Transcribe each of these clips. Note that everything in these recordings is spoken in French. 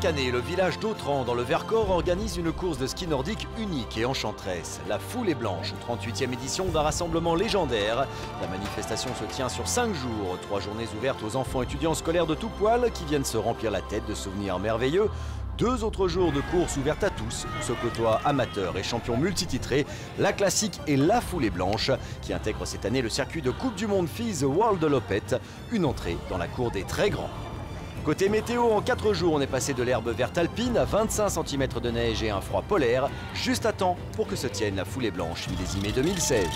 Chaque année, le village d'Autran dans le Vercors organise une course de ski nordique unique et enchanteresse. La Foulée Blanche, 38e édition d'un rassemblement légendaire. La manifestation se tient sur 5 jours. 3 journées ouvertes aux enfants étudiants scolaires de tout poil qui viennent se remplir la tête de souvenirs merveilleux. 2 autres jours de course ouvertes à tous, où se côtoient amateurs et champions multititrés, la classique et la Foulée Blanche, qui intègre cette année le circuit de Coupe du Monde Filles The World Lopette, une entrée dans la cour des très grands. Côté météo, en 4 jours, on est passé de l'herbe verte alpine à 25 cm de neige et un froid polaire, juste à temps pour que se tienne la Foulée Blanche millésimée 2016.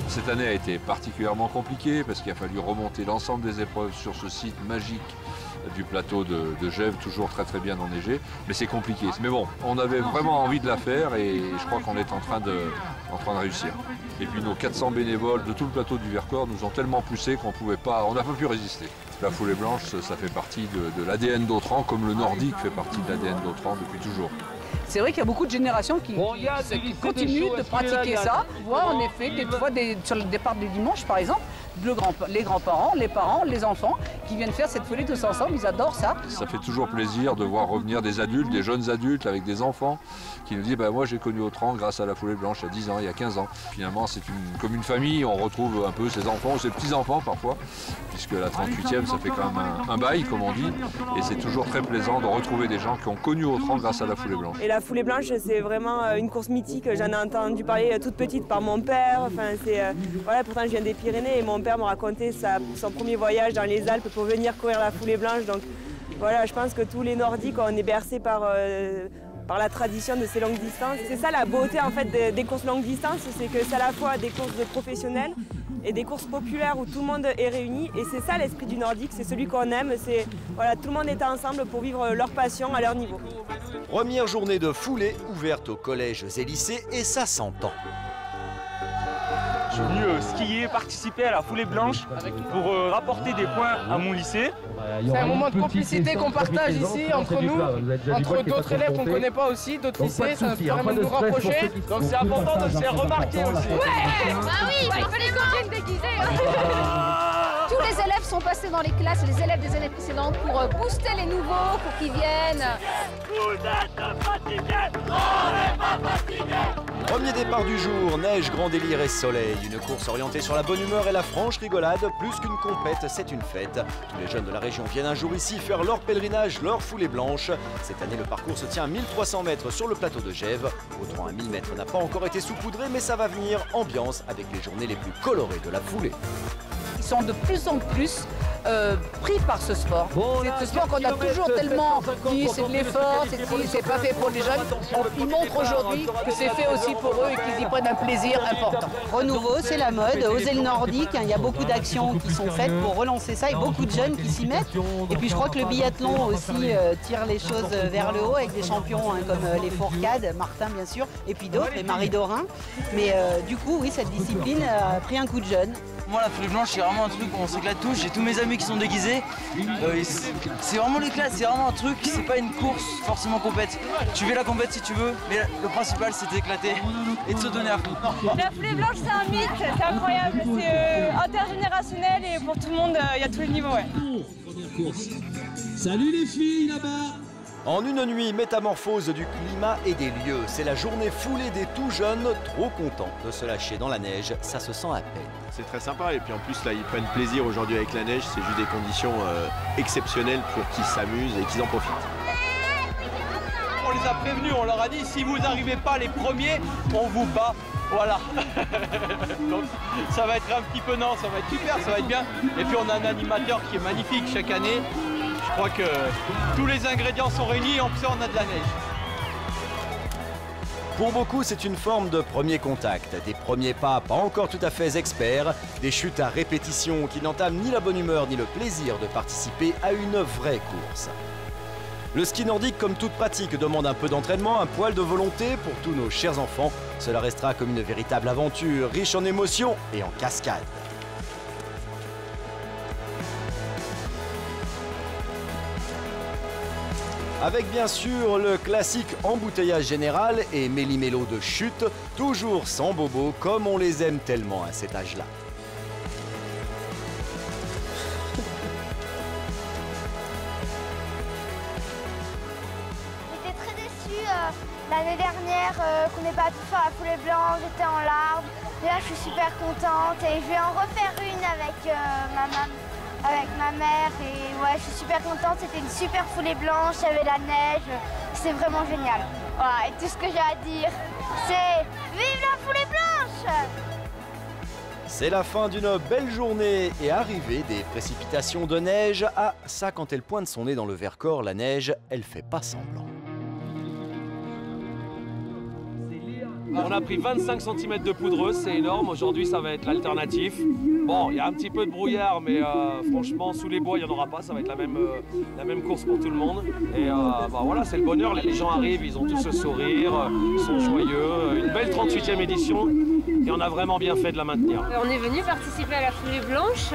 Cette année a été particulièrement compliquée parce qu'il a fallu remonter l'ensemble des épreuves sur ce site magique du plateau de Gèvres, toujours très bien enneigé, mais c'est compliqué. Mais bon, on avait vraiment envie de la faire et je crois qu'on est en train de réussir. Et puis nos 400 bénévoles de tout le plateau du Vercors nous ont tellement poussé qu'on n'a pas pu résister. La Foulée Blanche, ça fait partie de l'ADN d'Autran, comme le nordique fait partie de l'ADN d'Autran depuis toujours. C'est vrai qu'il y a beaucoup de générations qui continuent de pratiquer ça. On voit en effet, des fois, sur le départ du dimanche par exemple, les grands-parents, les parents, les enfants qui viennent faire cette foulée tous ensemble, ils adorent ça. Ça fait toujours plaisir de voir revenir des adultes, des jeunes adultes avec des enfants qui nous disent bah, « moi j'ai connu Autran grâce à la Foulée Blanche il y a 10 ans, il y a 15 ans ». Finalement c'est comme une famille, on retrouve un peu ses enfants ou ses petits-enfants parfois, puisque la 38e ça fait quand même un bail comme on dit, et c'est toujours très plaisant de retrouver des gens qui ont connu Autran grâce à la Foulée Blanche. Et la Foulée Blanche c'est vraiment une course mythique, j'en ai entendu parler toute petite par mon père, enfin, voilà, pourtant je viens des Pyrénées et mon père me racontait son premier voyage dans les Alpes pour venir courir la Foulée Blanche. Donc voilà, je pense que tous les Nordiques, on est bercés par la tradition de ces longues distances. C'est ça la beauté en fait des courses longues distances, c'est que c'est à la fois des courses de professionnels et des courses populaires où tout le monde est réuni. Et c'est ça l'esprit du nordique, c'est celui qu'on aime, c'est voilà, tout le monde est ensemble pour vivre leur passion à leur niveau. Première journée de foulée ouverte aux collèges et lycées et ça s'entend. Je suis venu skier, participer à la Foulée Blanche pour rapporter des points à mon lycée. C'est un moment de complicité qu'on partage ici entre nous, entre d'autres élèves qu'on ne connaît pas aussi, d'autres lycées, ça permet de nous rapprocher. Donc c'est important de se faire remarquer aussi. Ouais, bah oui, il faut les copines déguisées. Tous les élèves sont passés dans les classes, les élèves des années précédentes, pour booster les nouveaux, pour qu'ils viennent. Vous êtes fatigués, on n'est pas fatigués. Premier départ du jour, neige, grand délire et soleil. Une course orientée sur la bonne humeur et la franche rigolade. Plus qu'une compète, c'est une fête. Tous les jeunes de la région viennent un jour ici faire leur pèlerinage, leur Foulée Blanche. Cette année, le parcours se tient à 1300 mètres sur le plateau de Gèvres. Autran à 1000 mètres n'a pas encore été saupoudré, mais ça va venir. Ambiance avec les journées les plus colorées de la foulée. Ils sont de plus en plus pris par ce sport. C'est ce sport qu'on a toujours tellement dit, c'est de l'effort, c'est pas fait pour les jeunes. Ils montrent aujourd'hui que c'est fait aussi pour eux et qu'ils y prennent un plaisir important. Renouveau, c'est la mode, oser le nordique, il y a beaucoup d'actions qui sont faites pour relancer ça et beaucoup de jeunes qui s'y mettent. Et puis je crois que le biathlon aussi tire les choses vers le haut avec des champions comme les Fourcades, Martin bien sûr, et puis d'autres, les Marie Dorin. Mais du coup, oui, cette discipline a pris un coup de jeune. Moi la Foulée Blanche c'est vraiment un truc où on s'éclate tous, j'ai tous mes amis qui sont déguisés, c'est vraiment l'éclate, c'est vraiment un truc, c'est pas une course forcément compète. Tu fais la compète si tu veux, mais le principal c'est d'éclater et de se donner à fond. La Foulée Blanche c'est un mythe, c'est incroyable, c'est intergénérationnel et pour tout le monde, il y a tous les niveaux. Ouais. Première course. Salut les filles là-bas. En une nuit, métamorphose du climat et des lieux. C'est la journée foulée des tout jeunes, trop contents de se lâcher dans la neige. Ça se sent à peine. C'est très sympa et puis en plus là ils prennent plaisir aujourd'hui avec la neige. C'est juste des conditions exceptionnelles pour qu'ils s'amusent et qu'ils en profitent. On les a prévenus, on leur a dit si vous n'arrivez pas les premiers, on vous bat. Voilà. Donc ça va être un petit peu, non, ça va être super, ça va être bien. Et puis on a un animateur qui est magnifique chaque année. Je crois que tous les ingrédients sont réunis et en plus on a de la neige. Pour beaucoup, c'est une forme de premier contact. Des premiers pas pas encore tout à fait experts, des chutes à répétition qui n'entament ni la bonne humeur ni le plaisir de participer à une vraie course. Le ski nordique, comme toute pratique, demande un peu d'entraînement, un poil de volonté pour tous nos chers enfants. Cela restera comme une véritable aventure, riche en émotions et en cascades. Avec bien sûr le classique embouteillage général et méli-mélo de chute, toujours sans bobo comme on les aime tellement à cet âge-là. J'étais très déçue l'année dernière qu'on n'ait pas pu faire la foulée blanche, j'étais en larmes. Et là je suis super contente et je vais en refaire une avec ma mère et ouais, je suis super contente, c'était une super foulée blanche, il y avait la neige, c'est vraiment génial. Voilà, et tout ce que j'ai à dire, c'est vive la foulée blanche! C'est la fin d'une belle journée et arrivée des précipitations de neige. Ah, ça, quand elle pointe son nez dans le Vercors, la neige, elle fait pas semblant. On a pris 25 cm de poudreuse, c'est énorme. Aujourd'hui, ça va être l'alternatif. Bon, il y a un petit peu de brouillard, mais franchement, sous les bois, il n'y en aura pas. Ça va être la même course pour tout le monde. Et voilà, c'est le bonheur. Les gens arrivent, ils ont tous le sourire, ils sont joyeux. Une belle 38e édition. Et on a vraiment bien fait de la maintenir. On est venu participer à la foulée blanche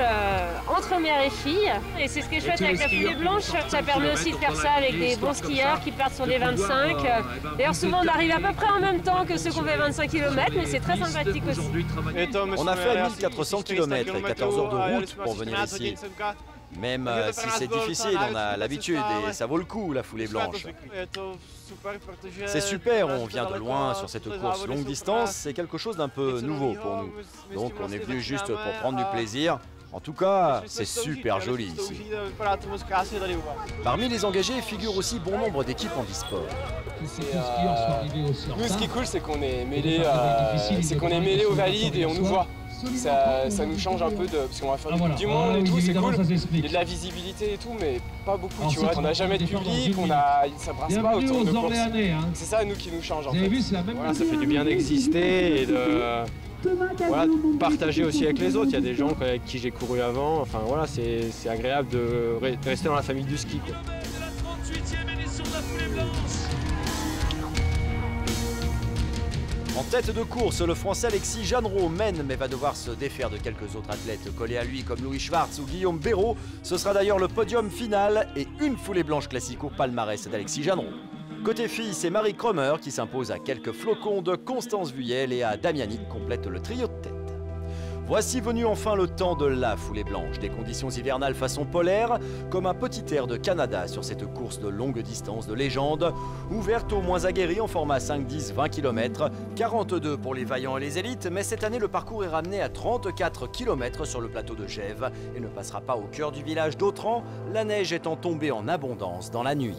entre mères et filles. Et c'est ce qui est chouette avec la foulée blanche. Ça permet aussi de faire ça avec des bons skieurs qui partent sur des 25. D'ailleurs, souvent, on arrive à peu près en même temps que ceux qu'on fait 25 km, mais c'est très sympathique aussi. On a fait 1400 km et 14 heures de route pour venir ici. Même si c'est difficile, on a l'habitude et ça vaut le coup la foulée blanche. C'est super, on vient de loin sur cette course longue distance, c'est quelque chose d'un peu nouveau pour nous. Donc on est venu juste pour prendre du plaisir. En tout cas, c'est super joli ici. Parmi les engagés figure aussi bon nombre d'équipes en e-sport. Nous, ce qui est cool, c'est qu'on est mêlés aux valides et on nous voit. Ça nous change un peu parce qu'on va faire du monde et tout, c'est cool. Il y a de la visibilité et tout, mais pas beaucoup, tu vois. On n'a jamais de public, ça brasse pas autour de course. C'est ça, nous, qui nous change en fait. Voilà, ça fait du bien d'exister et de partager aussi avec les autres. Il y a des gens avec qui j'ai couru avant. Enfin voilà, c'est agréable de rester dans la famille du ski, quoi. En tête de course, le Français Alexis Jeannereau mène mais va devoir se défaire de quelques autres athlètes collés à lui comme Louis Schwartz ou Guillaume Béraud. Ce sera d'ailleurs le podium final et une foulée blanche classique au palmarès d'Alexis Jeannereau. Côté filles, c'est Marie Cromer qui s'impose à quelques flocons de Constance Vuillel et à Damianic complète le trio de tête. Voici venu enfin le temps de la foulée blanche, des conditions hivernales façon polaire, comme un petit air de Canada sur cette course de longue distance de légende, ouverte aux moins aguerris en format 5, 10, 20 km, 42 pour les vaillants et les élites, mais cette année le parcours est ramené à 34 km sur le plateau de Gèves et ne passera pas au cœur du village d'Autran, la neige étant tombée en abondance dans la nuit.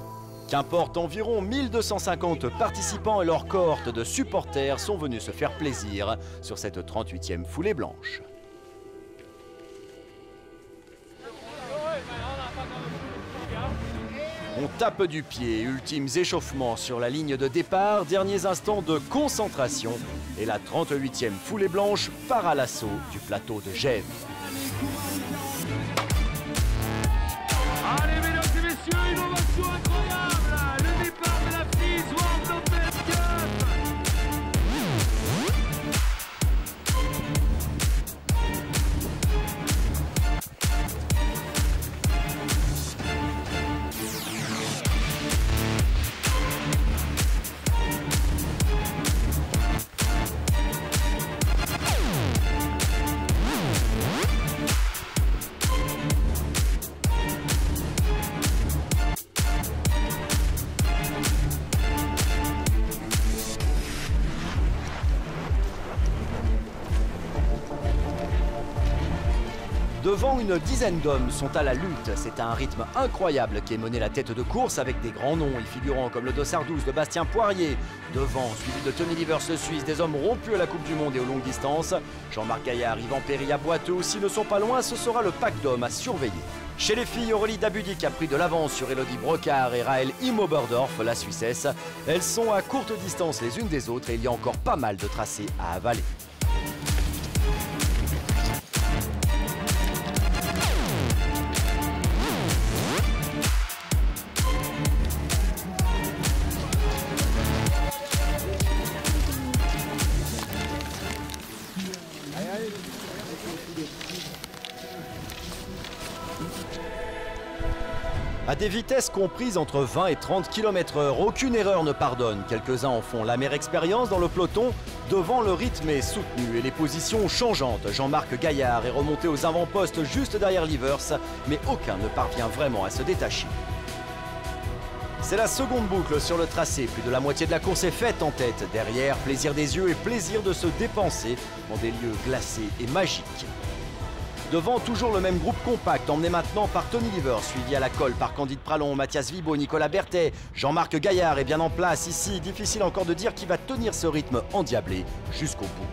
Qu'importe, environ 1250 participants et leur cohorte de supporters sont venus se faire plaisir sur cette 38e foulée blanche. On tape du pied, ultimes échauffements sur la ligne de départ, derniers instants de concentration et la 38e foulée blanche part à l'assaut du plateau de Gèves. Allez, mesdames et messieurs, innovation incroyable! Le départ de la FIS World of Best Cup! Devant une dizaine d'hommes sont à la lutte. C'est à un rythme incroyable qu'est menée la tête de course avec des grands noms y figurant comme le Dossard 12 de Bastien Poirier. Devant, suivi de Tony Livers le Suisse, des hommes rompus à la Coupe du Monde et aux longues distances. Jean-Marc Gaillard, Yvan Péry à Boiteux, s'ils ne sont pas loin, ce sera le pack d'hommes à surveiller. Chez les filles, Aurélie Dabudic a pris de l'avance sur Elodie Brocard et Raël Immoberdorf, la Suissesse. Elles sont à courte distance les unes des autres et il y a encore pas mal de tracés à avaler. À des vitesses comprises entre 20 et 30 km/h, aucune erreur ne pardonne. Quelques-uns en font l'amère expérience dans le peloton. Devant, le rythme est soutenu et les positions changeantes. Jean-Marc Gaillard est remonté aux avant-postes juste derrière Lievers, mais aucun ne parvient vraiment à se détacher. C'est la seconde boucle sur le tracé. Plus de la moitié de la course est faite en tête. Derrière, plaisir des yeux et plaisir de se dépenser dans des lieux glacés et magiques. Devant, toujours le même groupe compact, emmené maintenant par Tony Lievers, suivi à la colle par Candide Pralon, Mathias Vibo, Nicolas Berthet. Jean-Marc Gaillard est bien en place ici. Difficile encore de dire qui va tenir ce rythme endiablé jusqu'au bout.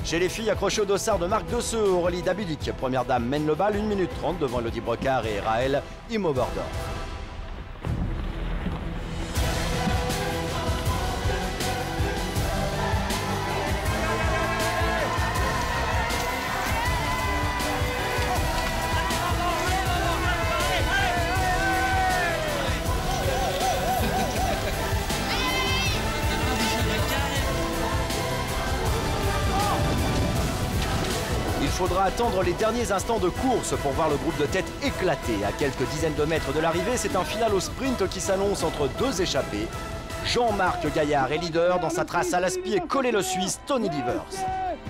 Chez les filles, accrochées au dossard de Marc Desseux, Aurélie Dabudic. Première dame mène le bal, 1 minute 30 devant Elodie Brocard et Raël Imobordor. Il faudra attendre les derniers instants de course pour voir le groupe de tête éclater. À quelques dizaines de mètres de l'arrivée, c'est un final au sprint qui s'annonce entre deux échappés. Jean-Marc Gaillard est leader. Dans sa trace à l'aspi collé le Suisse Tony Lievers.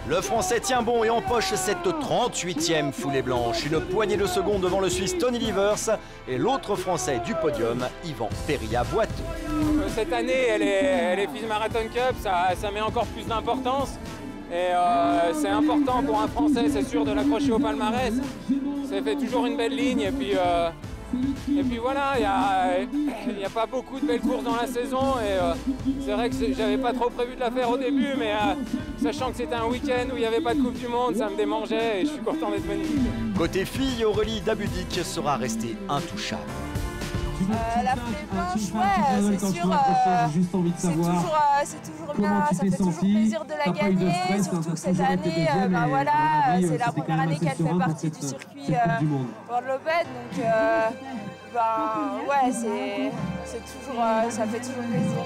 Le Français tient bon et empoche cette 38e foulée blanche. Une poignée de secondes devant le Suisse Tony Lievers et l'autre Français du podium, Yvan Péria-Boiteux. Cette année, elle est FIS Marathon Cup, ça met encore plus d'importance. Et c'est important pour un Français, c'est sûr, de l'accrocher au palmarès. Ça fait toujours une belle ligne. Et puis voilà, il n'y a pas beaucoup de belles courses dans la saison. Et c'est vrai que j'avais pas trop prévu de la faire au début, mais sachant que c'était un week-end où il n'y avait pas de Coupe du Monde, ça me démangeait et je suis content d'être venu. Côté filles, Aurélie Dabudic sera restée intouchable. La foulée blanche, ouais, c'est sûr, c'est toujours bien, ça fait toujours plaisir de la gagner, surtout que cette année, bah voilà, c'est la première année qu'elle fait partie du circuit World Open, donc ben ouais, c'est toujours, ça fait toujours plaisir.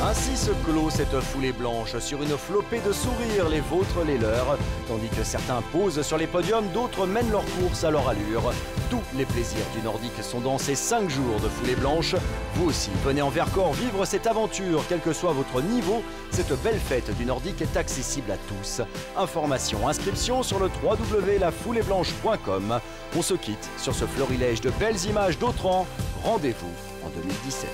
Ainsi se clôt cette foulée blanche sur une flopée de sourires, les vôtres, les leurs. Tandis que certains posent sur les podiums, d'autres mènent leur course à leur allure. Tous les plaisirs du Nordique sont dans ces 5 jours de foulée blanche. Vous aussi, venez en Vercors vivre cette aventure, quel que soit votre niveau. Cette belle fête du Nordique est accessible à tous. Informations, inscriptions sur le www.lafouleeblanche.com. On se quitte sur ce florilège de belles images d'Autran. Rendez-vous en 2017.